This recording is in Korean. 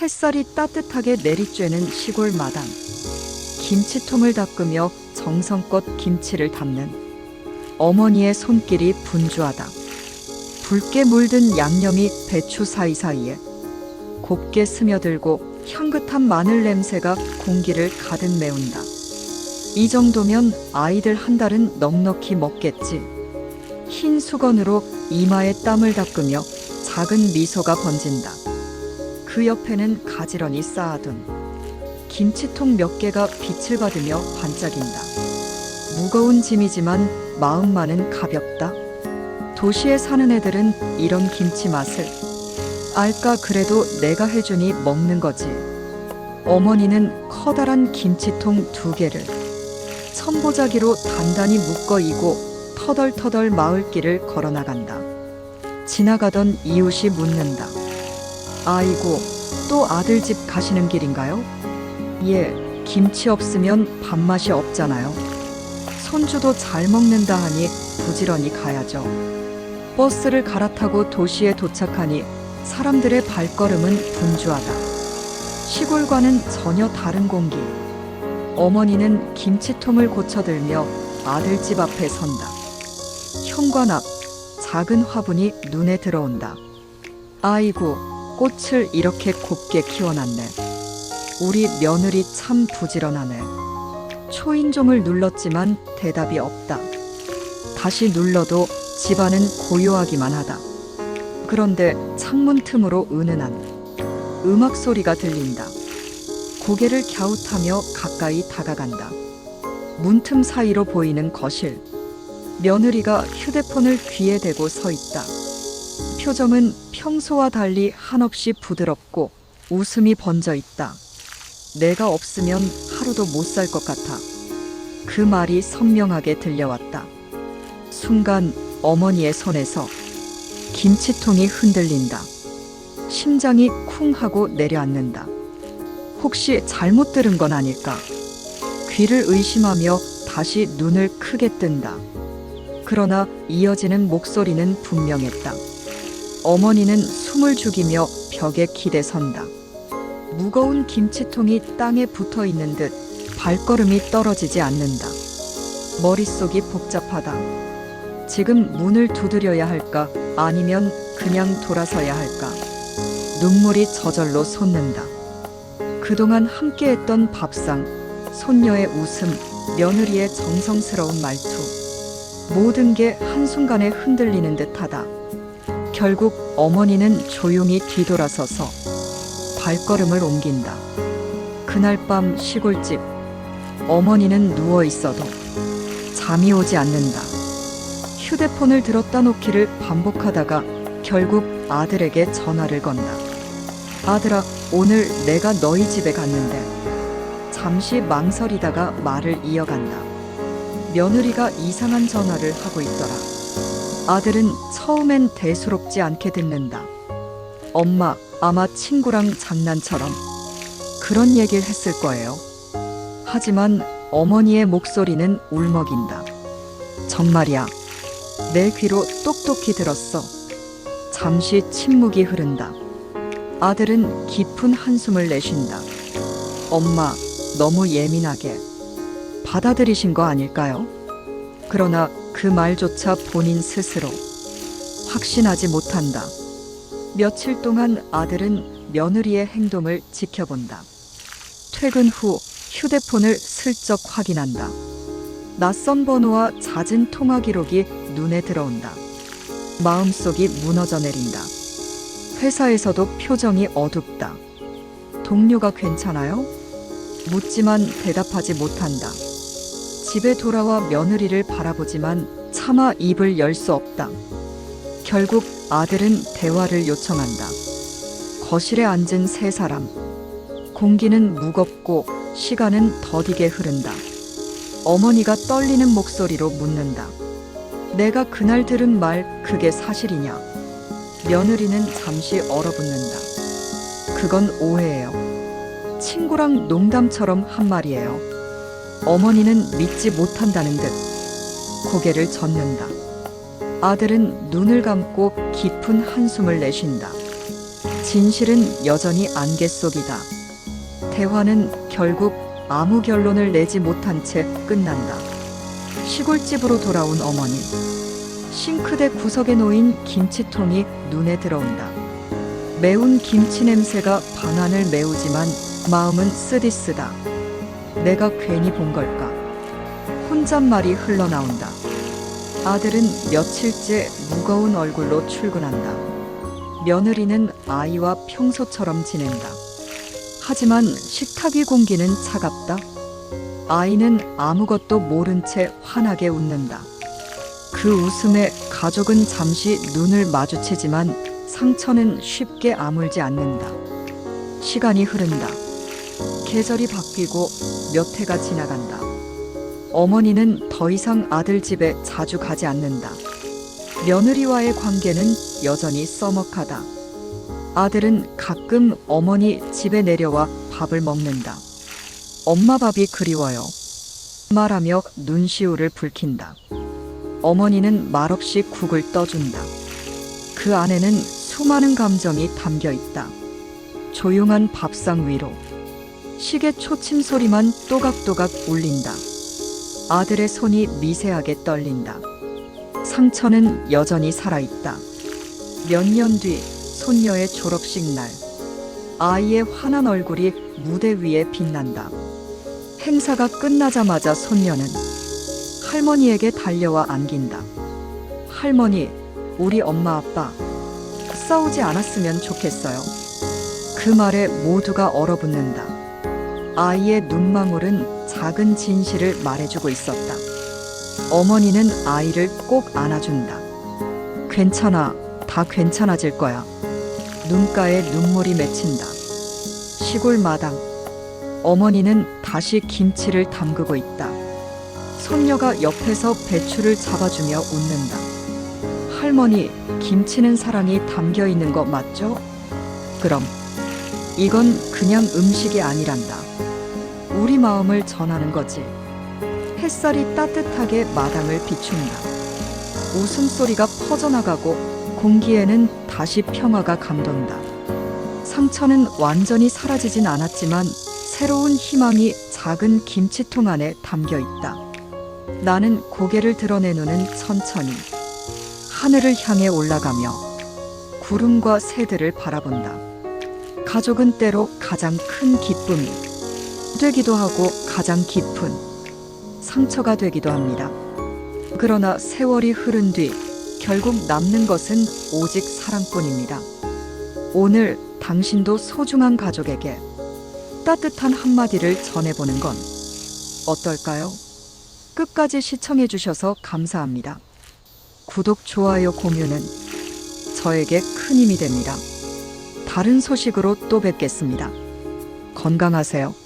햇살이 따뜻하게 내리쬐는 시골 마당. 김치통을 닦으며 정성껏 김치를 담는 어머니의 손길이 분주하다. 붉게 물든 양념이 배추 사이사이에 곱게 스며들고 향긋한 마늘 냄새가 공기를 가득 메운다. 이 정도면 아이들 한 달은 넉넉히 먹겠지. 흰 수건으로 이마에 땀을 닦으며 작은 미소가 번진다. 그 옆에는 가지런히 쌓아둔 김치통 몇 개가 빛을 받으며 반짝인다. 무거운 짐이지만 마음만은 가볍다. 도시에 사는 애들은 이런 김치 맛을 알까? 그래도 내가 해주니 먹는 거지. 어머니는 커다란 김치통 2개를 천보자기로 단단히 묶어 이고 터덜터덜 마을길을 걸어나간다. 지나가던 이웃이 묻는다. 아이고, 또 아들 집 가시는 길인가요? 예, 김치 없으면 밥맛이 없잖아요. 손주도 잘 먹는다 하니 부지런히 가야죠. 버스를 갈아타고 도시에 도착하니 사람들의 발걸음은 분주하다. 시골과는 전혀 다른 공기. 어머니는 김치통을 고쳐들며 아들 집 앞에 선다. 현관 앞 작은 화분이 눈에 들어온다. 아이고, 꽃을 이렇게 곱게 키워놨네. 우리 며느리 참 부지런하네. 초인종을 눌렀지만 대답이 없다. 다시 눌러도 집안은 고요하기만 하다. 그런데 창문 틈으로 은은한 음악 소리가 들린다. 고개를 갸웃하며 가까이 다가간다. 문틈 사이로 보이는 거실. 며느리가 휴대폰을 귀에 대고 서 있다. 표정은 평소와 달리 한없이 부드럽고 웃음이 번져 있다. 내가 없으면 하루도 못 살 것 같아. 그 말이 선명하게 들려왔다. 순간 어머니의 손에서 김치통이 흔들린다. 심장이 쿵 하고 내려앉는다. 혹시 잘못 들은 건 아닐까? 귀를 의심하며 다시 눈을 크게 뜬다. 그러나 이어지는 목소리는 분명했다. 어머니는 숨을 죽이며 벽에 기대선다. 무거운 김치통이 땅에 붙어 있는 듯 발걸음이 떨어지지 않는다. 머릿속이 복잡하다. 지금 문을 두드려야 할까? 아니면 그냥 돌아서야 할까? 눈물이 저절로 솟는다. 그동안 함께했던 밥상, 손녀의 웃음, 며느리의 정성스러운 말투, 모든 게 한순간에 흔들리는 듯하다. 결국 어머니는 조용히 뒤돌아서서 발걸음을 옮긴다. 그날 밤 시골집. 어머니는 누워 있어도 잠이 오지 않는다. 휴대폰을 들었다 놓기를 반복하다가 결국 아들에게 전화를 건다. 아들아, 오늘 내가 너희 집에 갔는데. 잠시 망설이다가 말을 이어간다. 며느리가 이상한 전화를 하고 있더라. 아들은 처음엔 대수롭지 않게 듣는다. 엄마, 아마 친구랑 장난처럼 그런 얘기를 했을 거예요. 하지만 어머니의 목소리는 울먹인다. 정말이야. 내 귀로 똑똑히 들었어. 잠시 침묵이 흐른다. 아들은 깊은 한숨을 내쉰다. 엄마, 너무 예민하게 받아들이신 거 아닐까요? 그러나 그 말조차 본인 스스로 확신하지 못한다. 며칠 동안 아들은 며느리의 행동을 지켜본다. 퇴근 후 휴대폰을 슬쩍 확인한다. 낯선 번호와 잦은 통화 기록이 눈에 들어온다. 마음속이 무너져 내린다. 회사에서도 표정이 어둡다. 동료가 괜찮아요? 묻지만 대답하지 못한다. 집에 돌아와 며느리를 바라보지만 차마 입을 열 수 없다. 결국 아들은 대화를 요청한다. 거실에 앉은 3사람. 공기는 무겁고 시간은 더디게 흐른다. 어머니가 떨리는 목소리로 묻는다. 내가 그날 들은 말 그게 사실이냐? 며느리는 잠시 얼어붙는다. 그건 오해예요. 친구랑 농담처럼 한 말이에요. 어머니는 믿지 못한다는 듯 고개를 젓는다. 아들은 눈을 감고 깊은 한숨을 내쉰다. 진실은 여전히 안개 속이다. 대화는 결국 아무 결론을 내지 못한 채 끝난다. 시골집으로 돌아온 어머니. 싱크대 구석에 놓인 김치통이 눈에 들어온다. 매운 김치 냄새가 방안을 메우지만 마음은 쓰디쓰다. 내가 괜히 본 걸까? 혼잣말이 흘러나온다. 아들은 며칠째 무거운 얼굴로 출근한다. 며느리는 아이와 평소처럼 지낸다. 하지만 식탁 위 공기는 차갑다. 아이는 아무것도 모른 채 환하게 웃는다. 그 웃음에 가족은 잠시 눈을 마주치지만 상처는 쉽게 아물지 않는다. 시간이 흐른다. 계절이 바뀌고 몇 해가 지나간다. 어머니는 더 이상 아들 집에 자주 가지 않는다. 며느리와의 관계는 여전히 써먹하다. 아들은 가끔 어머니 집에 내려와 밥을 먹는다. 엄마 밥이 그리워요. 말하며 눈시울을 붉힌다. 어머니는 말없이 국을 떠준다. 그 안에는 수많은 감정이 담겨 있다. 조용한 밥상 위로 시계 초침 소리만 또각또각 울린다. 아들의 손이 미세하게 떨린다. 상처는 여전히 살아있다. 몇 년 뒤 손녀의 졸업식 날, 아이의 환한 얼굴이 무대 위에 빛난다. 행사가 끝나자마자 손녀는 할머니에게 달려와 안긴다. 할머니, 우리 엄마 아빠 싸우지 않았으면 좋겠어요. 그 말에 모두가 얼어붙는다. 아이의 눈망울은 작은 진실을 말해주고 있었다. 어머니는 아이를 꼭 안아준다. 괜찮아, 다 괜찮아질 거야. 눈가에 눈물이 맺힌다. 시골 마당. 어머니는 다시 김치를 담그고 있다. 손녀가 옆에서 배추를 잡아주며 웃는다. 할머니, 김치는 사랑이 담겨 있는 거 맞죠? 그럼 이건 그냥 음식이 아니란다. 우리 마음을 전하는 거지. 햇살이 따뜻하게 마당을 비춘다. 웃음소리가 퍼져나가고 공기에는 다시 평화가 감돈다. 상처는 완전히 사라지진 않았지만 새로운 희망이 작은 김치통 안에 담겨 있다. 나는 고개를 드러내 눈은 천천히 하늘을 향해 올라가며 구름과 새들을 바라본다. 가족은 때로 가장 큰 기쁨이 되기도 하고 가장 깊은 상처가 되기도 합니다. 그러나 세월이 흐른 뒤 결국 남는 것은 오직 사랑뿐입니다. 오늘 당신도 소중한 가족에게 따뜻한 한마디를 전해보는 건 어떨까요? 끝까지 시청해주셔서 감사합니다. 구독, 좋아요, 공유는 저에게 큰 힘이 됩니다. 다른 소식으로 또 뵙겠습니다. 건강하세요.